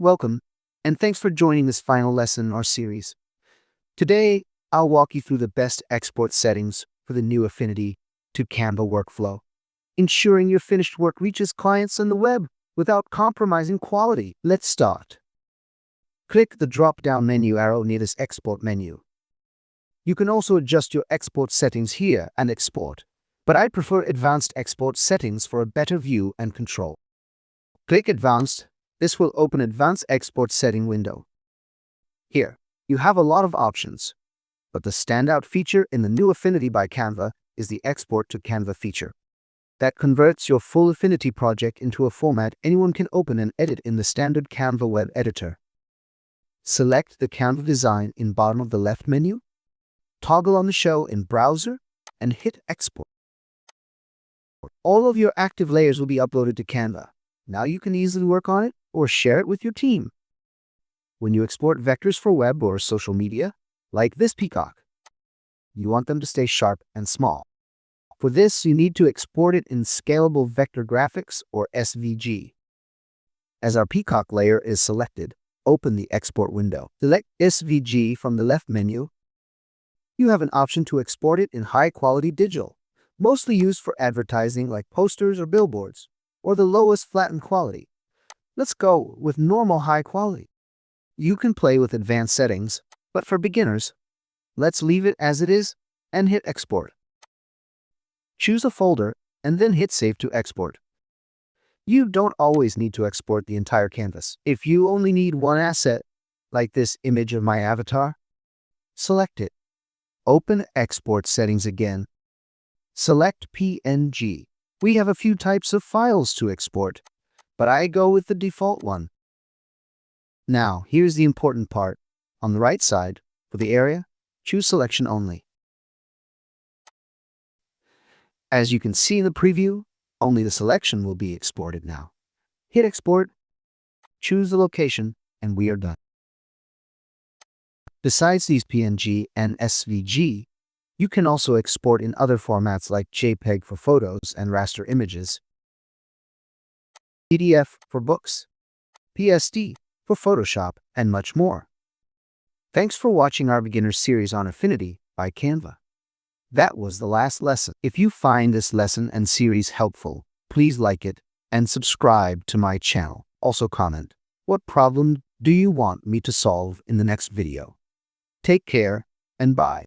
Welcome, and thanks for joining this final lesson in our series. Today, I'll walk you through the best export settings for the new Affinity to Canva workflow, ensuring your finished work reaches clients on the web without compromising quality. Let's start. Click the drop-down menu arrow near this export menu. You can also adjust your export settings here and export, but I prefer advanced export settings for a better view and control. Click Advanced. This will open Advanced Export Setting window. Here, you have a lot of options, but the standout feature in the new Affinity by Canva is the Export to Canva feature. That converts your full Affinity project into a format anyone can open and edit in the standard Canva web editor. Select the Canva design in bottom of the left menu, toggle on the Show in Browser, and hit Export. All of your active layers will be uploaded to Canva. Now you can easily work on it or share it with your team. When you export vectors for web or social media, like this peacock, you want them to stay sharp and small. For this, you need to export it in Scalable Vector Graphics or SVG. As our peacock layer is selected, open the export window. Select SVG from the left menu. You have an option to export it in high-quality digital, mostly used for advertising like posters or billboards, or the lowest flattened quality. Let's go with normal high quality. You can play with advanced settings, but for beginners, let's leave it as it is and hit Export. Choose a folder and then hit Save to export. You don't always need to export the entire canvas. If you only need one asset, like this image of my avatar, select it. Open Export Settings again. Select PNG. We have a few types of files to export, but I go with the default one. Now, here's the important part. On the right side, for the area, choose Selection Only. As you can see in the preview, only the selection will be exported now. Hit Export, choose the location, and we are done. Besides these PNG and SVG, you can also export in other formats like JPEG for photos and raster images, PDF for books, PSD for Photoshop, and much more. Thanks for watching our beginner series on Affinity by Canva. That was the last lesson. If you find this lesson and series helpful, please like it and subscribe to my channel. Also comment, what problem do you want me to solve in the next video? Take care and bye.